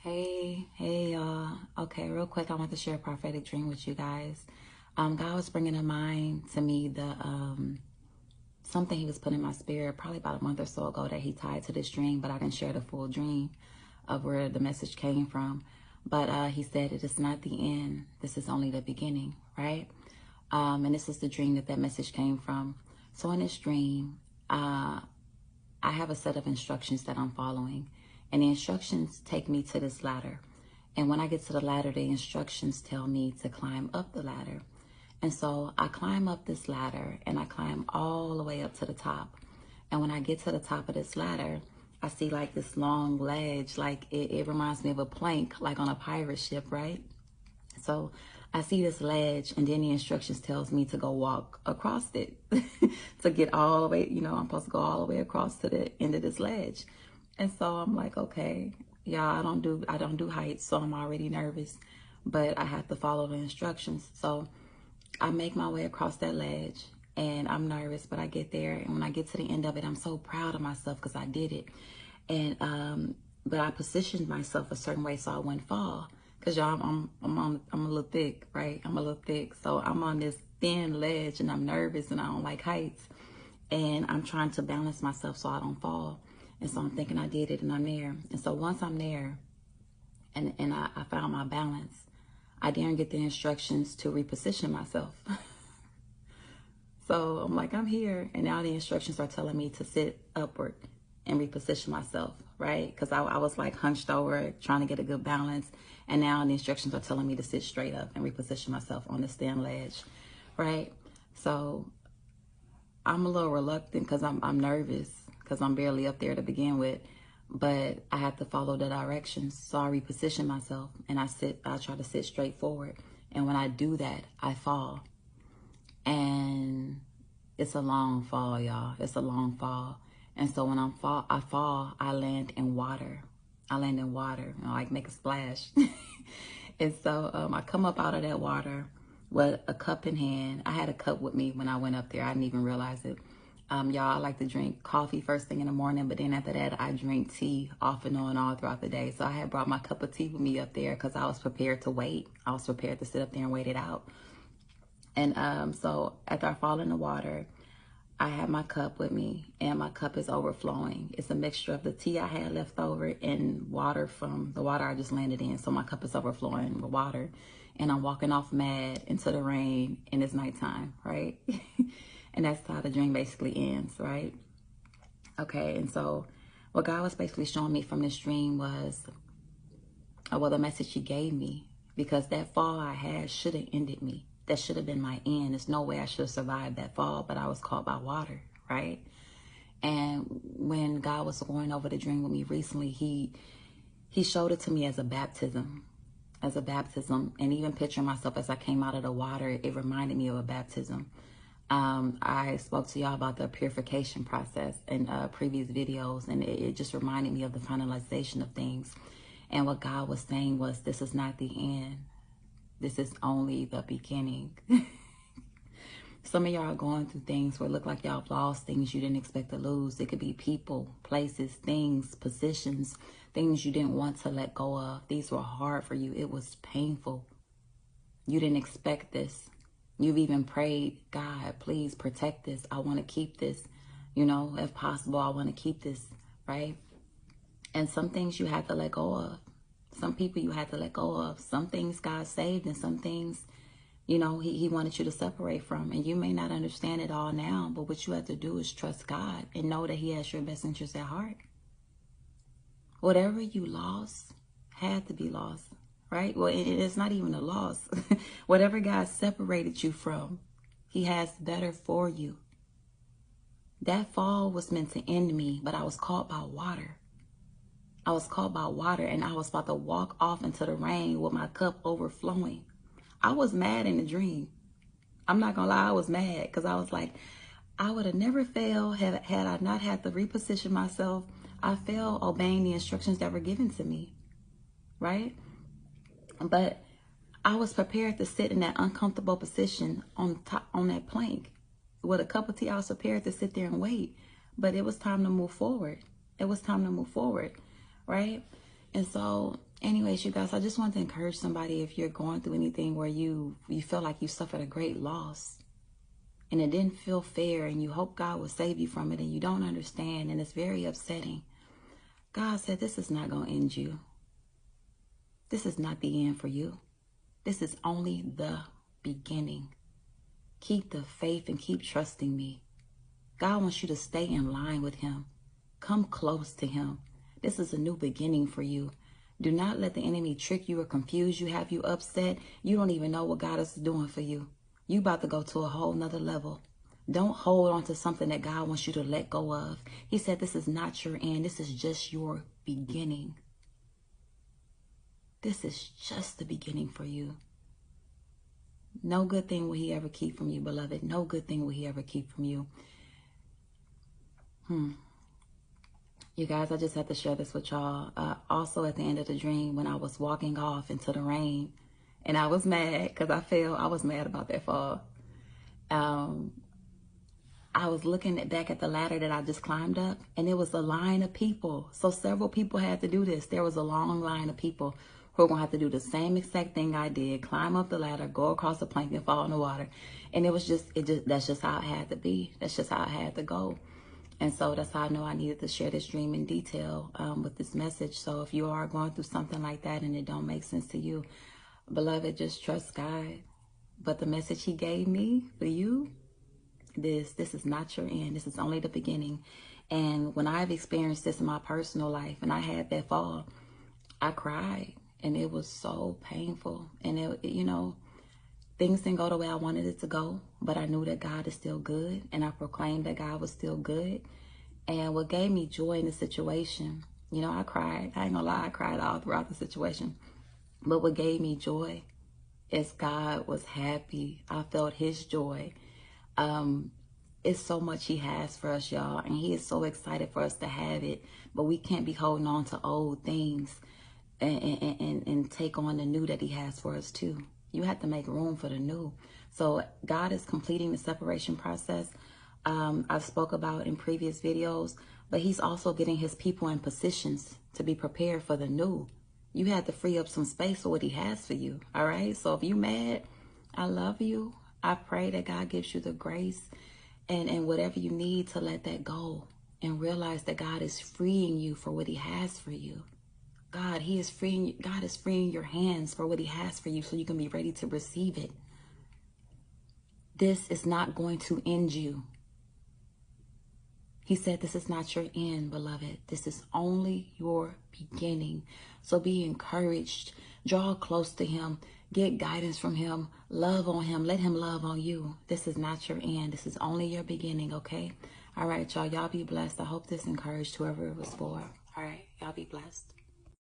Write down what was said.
Hey, y'all. Okay, real quick, I want to share a prophetic dream with you guys. God was bringing to mind to me the something He was putting in my spirit probably about a month or so ago that He tied to this dream, but I didn't share the full dream of where the message came from. But He said it is not the end. This is only the beginning, right? And this is the dream that message came from. So in this dream, I have a set of instructions that I'm following, and the instructions take me to this ladder. And when I get to the ladder, the instructions tell me to climb up the ladder. And so I climb up this ladder and I climb all the way up to the top. And when I get to the top of this ladder, I see like this long ledge, like it reminds me of a plank, like on a pirate ship, right? So I see this ledge, and then the instructions tells me to go walk across it to get all the way, I'm supposed to go all the way across to the end of this ledge. And so I'm like, okay, yeah, I don't do heights, so I'm already nervous, but I have to follow the instructions. So I make my way across that ledge, and I'm nervous, but I get there, and when I get to the end of it, I'm so proud of myself because I did it. And but I positioned myself a certain way so I wouldn't fall. Cause y'all, I'm a little thick, right? I'm a little thick, so I'm on this thin ledge, and I'm nervous, and I don't like heights, and I'm trying to balance myself so I don't fall. And so I'm thinking I did it, and I'm there. And so once I'm there, and I found my balance, I didn't get the instructions to reposition myself. So I'm like, I'm here, and now the instructions are telling me to sit upward and reposition myself, right? Because I was like hunched over trying to get a good balance, and now the instructions are telling me to sit straight up and reposition myself on this thin ledge, right? So I'm a little reluctant because I'm nervous because I'm barely up there to begin with, but I have to follow the directions. So I reposition myself and I try to sit straight forward, and when I do that, I fall. And it's a long fall, y'all. It's a long fall. And so when I fall, I land in water. I land in water, like make a splash. And so I come up out of that water with a cup in hand. I had a cup with me when I went up there. I didn't even realize it. Y'all, I like to drink coffee first thing in the morning, but then after that, I drink tea off and on all throughout the day. So I had brought my cup of tea with me up there because I was prepared to wait. I was prepared to sit up there and wait it out. And so after I fall in the water, I have my cup with me, and my cup is overflowing. It's a mixture of the tea I had left over and water from the water I just landed in. So my cup is overflowing with water, and I'm walking off mad into the rain, and it's nighttime, right? And that's how the dream basically ends, right? Okay, and so what God was basically showing me from this dream was, well, the message He gave me, because that fall I had should have ended me. That should have been my end. There's no way I should have survived that fall, but I was caught by water, right? And when God was going over the dream with me recently, He showed it to me as a baptism, and even picturing myself as I came out of the water, it reminded me of a baptism. I spoke to y'all about the purification process in previous videos, and it just reminded me of the finalization of things. And what God was saying was, this is not the end. This is only the beginning. Some of y'all are going through things where it look like y'all have lost things you didn't expect to lose. It could be people, places, things, positions, things you didn't want to let go of. These were hard for you. It was painful. You didn't expect this. You've even prayed, God, please protect this. I want to keep this. If possible, I want to keep this, right? And some things you had to let go of. Some people you had to let go of. Some things God saved, and some things, he wanted you to separate from. And you may not understand it all now, but what you have to do is trust God and know that He has your best interest at heart. Whatever you lost had to be lost, right? Well, it's not even a loss. Whatever God separated you from, He has better for you. That fall was meant to end me, but I was caught by water. I was caught by water, and I was about to walk off into the rain with my cup overflowing. I was mad in the dream. I'm not going to lie, I was mad because I was like, I would have never failed had I not had to reposition myself. I failed obeying the instructions that were given to me, right? But I was prepared to sit in that uncomfortable position on that plank with a cup of tea. I was prepared to sit there and wait, but it was time to move forward. It was time to move forward. Right? And so anyways, you guys, I just want to encourage somebody, if you're going through anything where you feel like you suffered a great loss and it didn't feel fair, and you hope God will save you from it, and you don't understand, and it's very upsetting. God said, this is not going to end you. This is not the end for you. This is only the beginning. Keep the faith and keep trusting me. God wants you to stay in line with him. Come close to him. This is a new beginning for you. Do not let the enemy trick you or confuse you, have you upset. You don't even know what God is doing for you. You about to go to a whole nother level. Don't hold on to something that God wants you to let go of. He said this is not your end. This is just your beginning. This is just the beginning for you. No good thing will he ever keep from you, beloved. No good thing will he ever keep from you. You guys, I just have to share this with y'all. Also, at the end of the dream, when I was walking off into the rain, and I was mad because I fell. I was mad about that fall. I was looking back at the ladder that I just climbed up, and it was a line of people. So several people had to do this. There was a long line of people who are going to have to do the same exact thing I did, climb up the ladder, go across the plank, and fall in the water. And that's just how it had to be. That's just how it had to go. And so that's how I know I needed to share this dream in detail with this message. So if you are going through something like that and it don't make sense to you, beloved, just trust God. But the message he gave me for you, this is not your end. This is only the beginning. And when I've experienced this in my personal life and I had that fall, I cried, and it was so painful. And things didn't go the way I wanted it to go, but I knew that God is still good, and I proclaimed that God was still good. And what gave me joy in the situation, I cried. I ain't gonna lie, I cried all throughout the situation. But what gave me joy is God was happy. I felt his joy. It's so much he has for us, y'all, and he is so excited for us to have it. But we can't be holding on to old things and take on the new that he has for us too. You have to make room for the new. So God is completing the separation process. I've spoke about in previous videos, but he's also getting his people in positions to be prepared for the new. You have to free up some space for what he has for you. All right. So if you mad, I love you. I pray that God gives you the grace and whatever you need to let that go and realize that God is freeing you for what he has for you. God is freeing your hands for what he has for you so you can be ready to receive it. This is not going to end you. He said this is not your end, beloved. This is only your beginning. So be encouraged. Draw close to him. Get guidance from him. Love on him. Let him love on you. This is not your end. This is only your beginning, okay? All right, y'all. Y'all be blessed. I hope this encouraged whoever it was for. All right. Y'all be blessed.